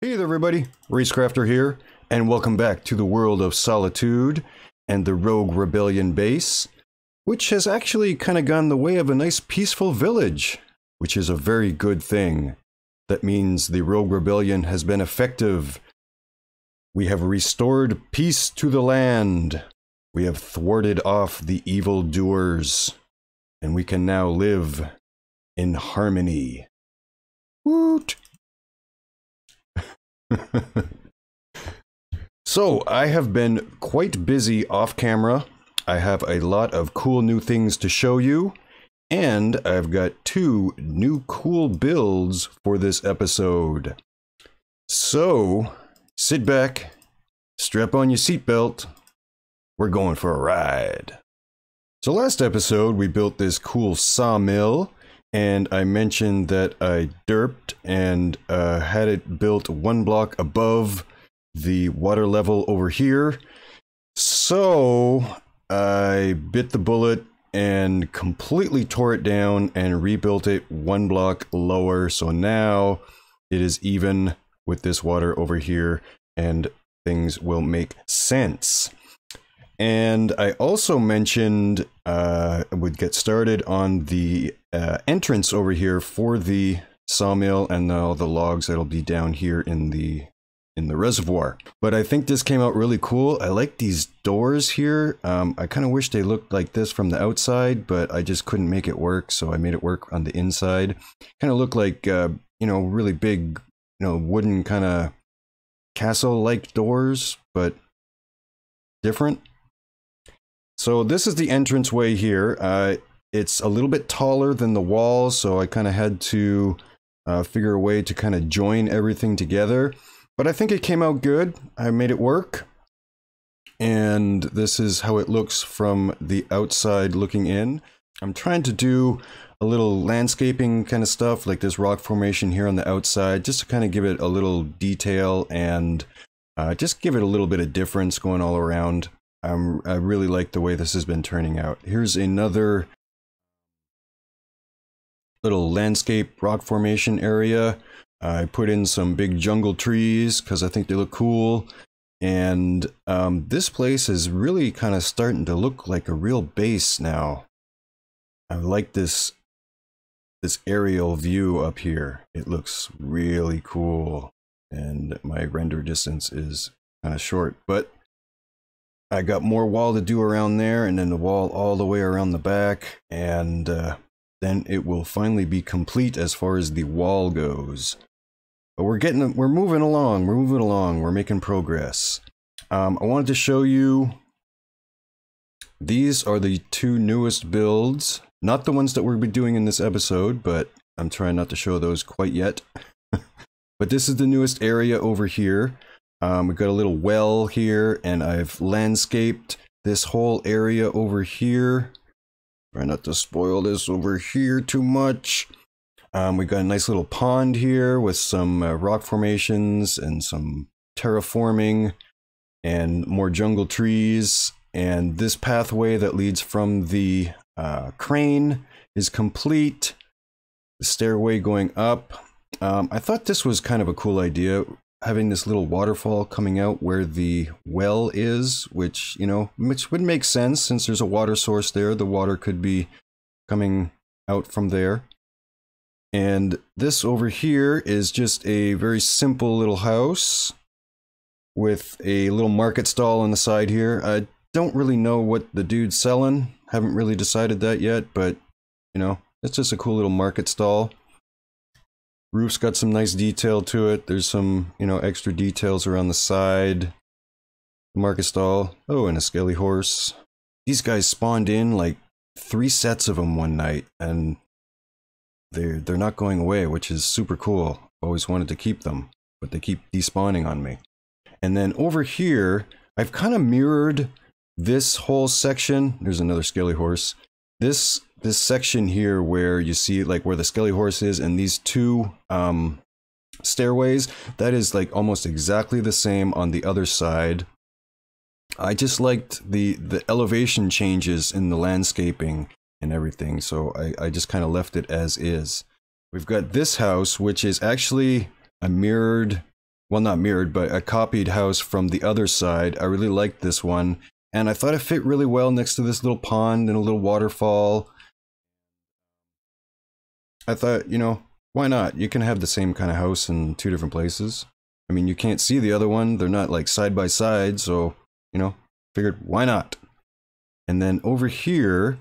Hey there everybody, Racecrafter here, and welcome back to the world of Solitude and the Rogue Rebellion base, which has actually kind of gone the way of a nice peaceful village, which is a very good thing. That means the Rogue Rebellion has been effective. We have restored peace to the land. We have thwarted off the evildoers, and we can now live in harmony. Woot! So, I have been quite busy off camera. I have a lot of cool new things to show you, and I've got two new cool builds for this episode. So, sit back, strap on your seatbelt, we're going for a ride. So last episode we built this cool sawmill, and I mentioned that I derped and had it built one block above the water level over here. So I bit the bullet and completely tore it down and rebuilt it one block lower. So now it is even with this water over here and things will make sense. And I also mentioned I would get started on the entrance over here for the sawmill and all the logs that'll be down here in the reservoir. But I think this came out really cool. I like these doors here. I kind of wish they looked like this from the outside, but I just couldn't make it work, so I made it work on the inside. Kind of look like you know, really big, you know, wooden kind of castle-like doors, but different. So this is the entranceway here. It's a little bit taller than the wall, so I kind of had to figure a way to kind of join everything together. But I think it came out good. I made it work. And this is how it looks from the outside looking in. I'm trying to do a little landscaping kind of stuff, like this rock formation here on the outside, just to kind of give it a little detail and just give it a little bit of difference going all around. I really like the way this has been turning out. Here's another little landscape rock formation area. I put in some big jungle trees because I think they look cool. And this place is really kind of starting to look like a real base now. I like this aerial view up here. It looks really cool. And my render distance is kind of short, but I got more wall to do around there, and then the wall all the way around the back, and then it will finally be complete as far as the wall goes. But we're moving along, we're making progress. I wanted to show you, these are the two newest builds, not the ones that we'll be doing in this episode, but I'm trying not to show those quite yet. But this is the newest area over here. We've got a little well here, and I've landscaped this whole area over here. Try not to spoil this over here too much. We've got a nice little pond here with some rock formations and some terraforming and more jungle trees. And this pathway that leads from the crane is complete. The stairway going up. I thought this was kind of a cool idea, having this little waterfall coming out where the well is, which, you know, which would make sense since there's a water source there. The water could be coming out from there. And this over here is just a very simple little house with a little market stall on the side here. I don't really know what the dude's selling. Haven't really decided that yet, but, you know, it's just a cool little market stall. Roof's got some nice detail to it. There's some, you know, extra details around the side. Market stall. Oh, and a skelly horse. These guys spawned in like 3 sets of them one night, and they're not going away, which is super cool. Always wanted to keep them, but they keep despawning on me. And then over here, I've kind of mirrored this whole section. There's another skelly horse. This section here where you see like where the skelly horse is and these two stairways, that is like almost exactly the same on the other side. I just liked the elevation changes in the landscaping and everything, so I just kind of left it as is. We've got this house, which is actually a mirrored well, not mirrored, but a copied house from the other side. I really liked this one, and I thought it fit really well next to this little pond and a little waterfall. I thought, you know, why not? You can have the same kind of house in two different places. I mean, you can't see the other one. They're not like side by side, so, you know, figured why not? And then over here,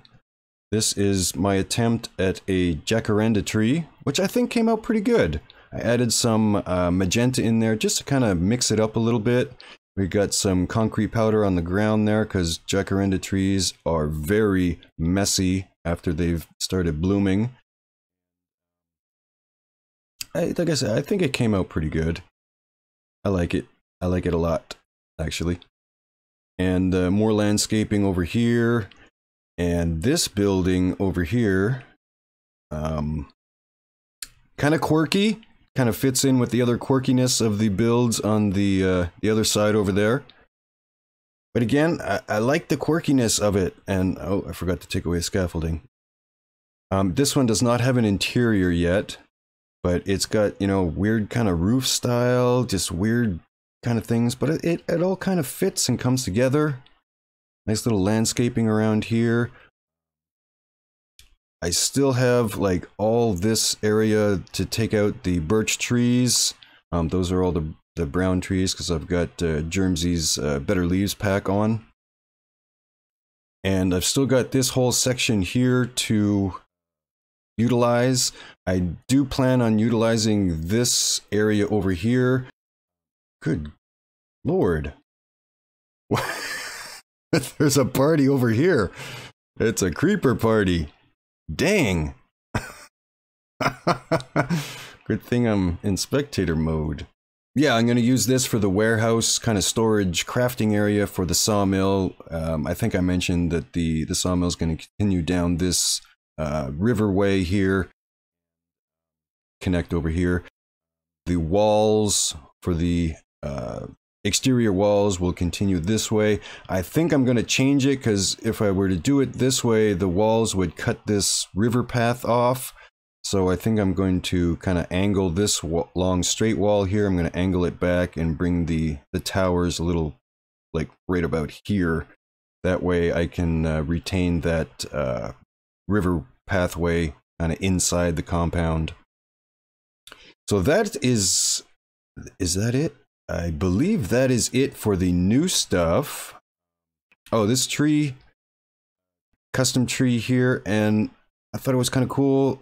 this is my attempt at a jacaranda tree, which I think came out pretty good. I added some magenta in there just to kind of mix it up a little bit. We got some concrete powder on the ground there because jacaranda trees are very messy after they've started blooming. Like I said, I think it came out pretty good. I like it. I like it a lot, actually. And more landscaping over here. And this building over here, kind of quirky. Kind of fits in with the other quirkiness of the builds on the other side over there. But again, I like the quirkiness of it. And, oh, I forgot to take away scaffolding. This one does not have an interior yet. But it's got, you know, weird kind of roof style, just weird kind of things. But it all kind of fits and comes together. Nice little landscaping around here. I still have like all this area to take out the birch trees. Those are all the brown trees because I've got Germsy's Better Leaves pack on. And I've still got this whole section here to utilize. I do plan on utilizing this area over here. Good Lord. There's a party over here. It's a creeper party. Dang. Good thing I'm in spectator mode. Yeah, I'm going to use this for the warehouse kind of storage crafting area for the sawmill. I think I mentioned that the sawmill is going to continue down this riverway here. Connect over here. The walls for the exterior walls will continue this way. I think I'm going to change it because if I were to do it this way, the walls would cut this river path off. So I think I'm going to kind of angle this long straight wall here. I'm going to angle it back and bring the towers a little like right about here. That way I can retain that river pathway kind of inside the compound. So that is that it? I believe that is it for the new stuff. Oh, this tree, custom tree here, and I thought it was kind of cool.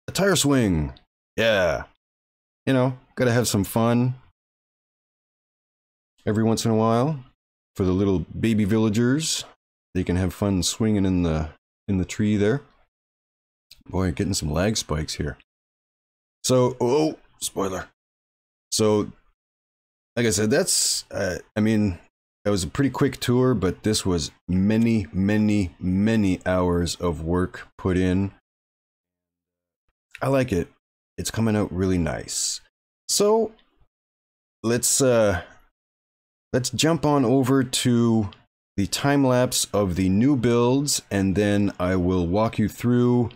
A tire swing. Yeah. You know, gotta have some fun every once in a while for the little baby villagers. They can have fun swinging in the tree there. Boy, getting some lag spikes here. So, oh, spoiler. So, like I said, that's, I mean, that was a pretty quick tour, but this was many, many, many hours of work put in. I like it. It's coming out really nice. So, let's jump on over to the time lapse of the new builds, and then I will walk you through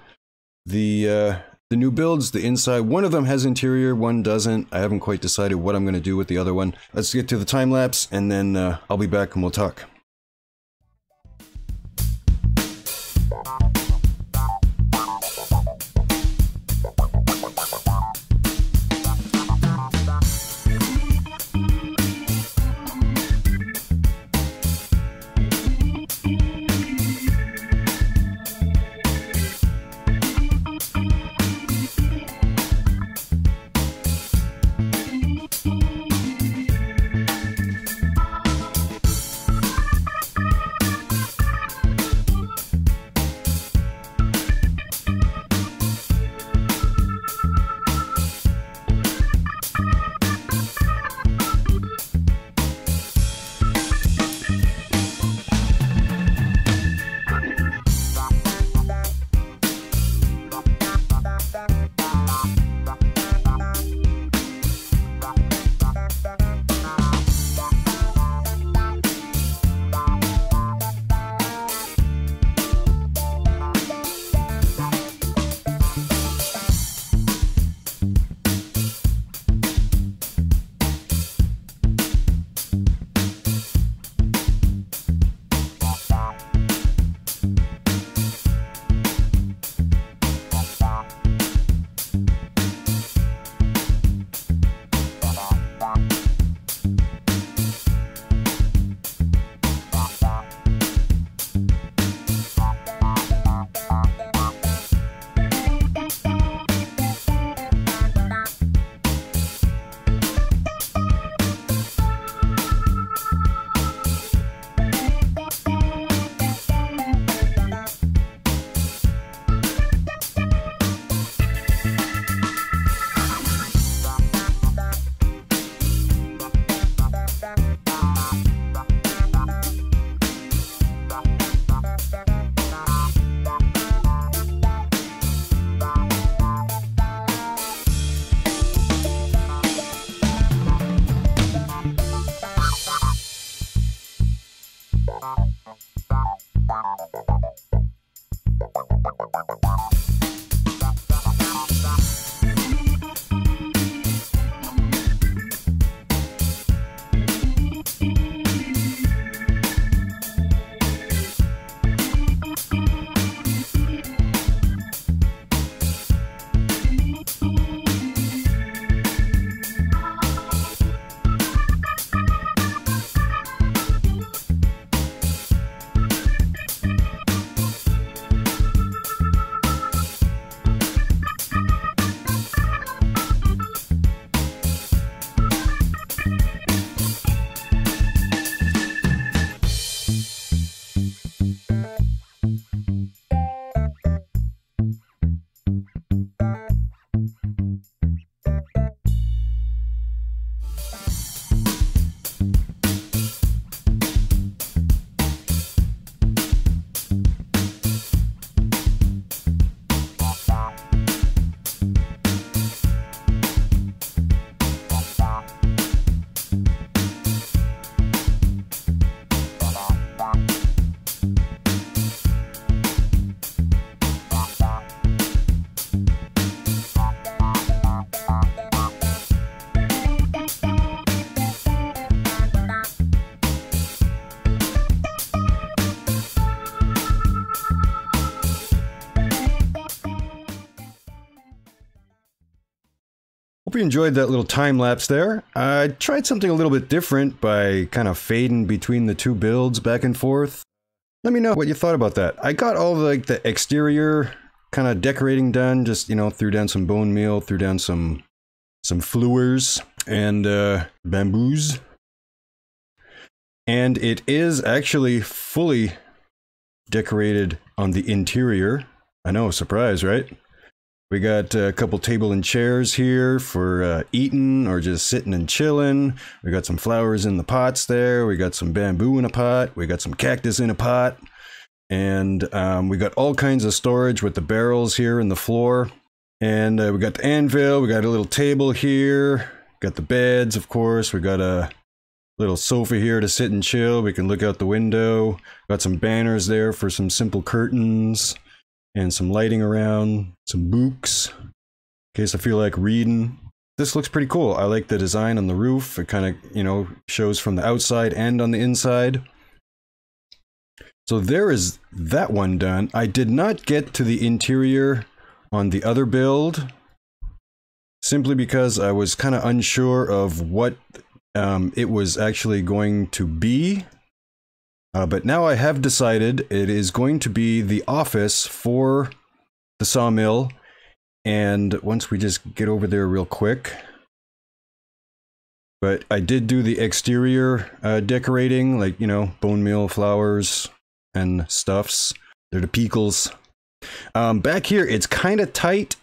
the new builds, the inside. One of them has interior, one doesn't. I haven't quite decided what I'm going to do with the other one. Let's get to the time lapse, and then I'll be back and we'll talk. Hope you enjoyed that little time lapse there. I tried something a little bit different by kind of fading between the two builds back and forth. Let me know what you thought about that. I got all like the exterior kind of decorating done, just, you know, threw down some bone meal, threw down some flowers and bamboos. And it is actually fully decorated on the interior. I know, surprise, right? We got a couple table and chairs here for eating or just sitting and chilling. We got some flowers in the pots there. We got some bamboo in a pot. We got some cactus in a pot. And we got all kinds of storage with the barrels here in the floor. And we got the anvil. We got a little table here. Got the beds, of course. We got a little sofa here to sit and chill. We can look out the window. Got some banners there for some simple curtains. And some lighting around, some books, in case I feel like reading. This looks pretty cool. I like the design on the roof. It kind of, you know, shows from the outside and on the inside. So there is that one done. I did not get to the interior on the other build, simply because I was kind of unsure of what it was actually going to be. But now I have decided it is going to be the office for the sawmill. And once we just get over there real quick. But I did do the exterior decorating, like, you know, bone meal, flowers, and stuffs. They're the pickles. Back here, it's kind of tight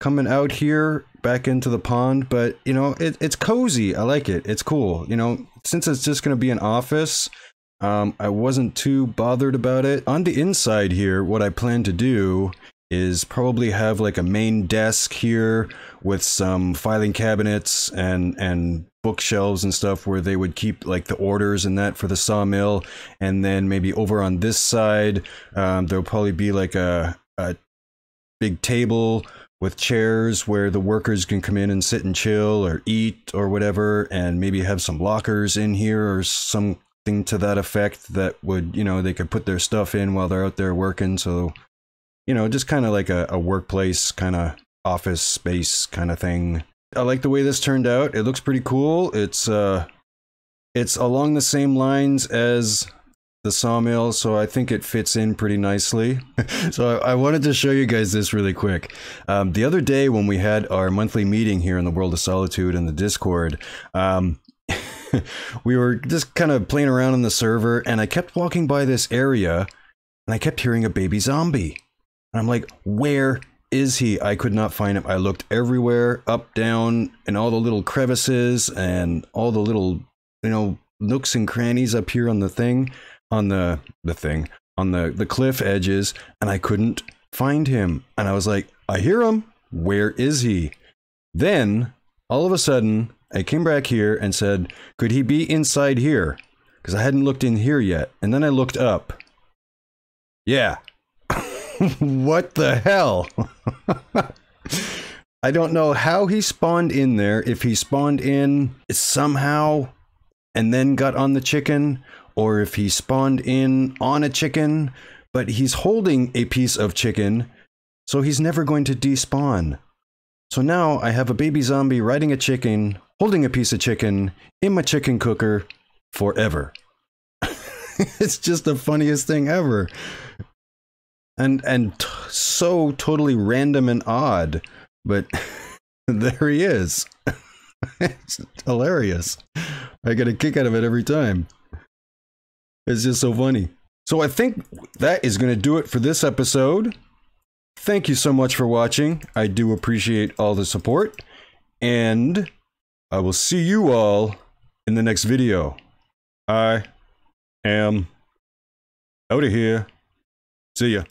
coming out here back into the pond. But, you know, it's cozy. I like it. It's cool. You know, since it's just going to be an office, I wasn't too bothered about it. On the inside here, what I plan to do is probably have like a main desk here with some filing cabinets and bookshelves and stuff where they would keep like the orders and that for the sawmill. And then maybe over on this side, there'll probably be like a big table with chairs where the workers can come in and sit and chill or eat or whatever, and maybe have some lockers in here or something to that effect that would, you know, they could put their stuff in while they're out there working. So, you know, just kind of like a workplace kind of office space kind of thing. I like the way this turned out. It looks pretty cool. It's along the same lines as the sawmill, so I think it fits in pretty nicely. So I wanted to show you guys this really quick. The other day when we had our monthly meeting here in the World of Solitude in the Discord, we were just kind of playing around on the server, and I kept walking by this area, and I kept hearing a baby zombie. And I'm like, where is he? I could not find him. I looked everywhere, up, down, and all the little crevices, and all the little, you know, nooks and crannies up here on the thing, on the cliff edges, and I couldn't find him. And I was like, I hear him. Where is he? Then, all of a sudden, I came back here and said, could he be inside here? Because I hadn't looked in here yet. And then I looked up. Yeah. What the hell? I don't know how he spawned in there. If he spawned in somehow and then got on the chicken, or if he spawned in on a chicken, but he's holding a piece of chicken, so he's never going to despawn. So now I have a baby zombie riding a chicken, holding a piece of chicken in my chicken cooker forever. It's just the funniest thing ever. And so totally random and odd, but there he is. It's hilarious. I get a kick out of it every time. It's just so funny. So I think that is going to do it for this episode. Thank you so much for watching. I do appreciate all the support, and I will see you all in the next video. I am out of here. See ya.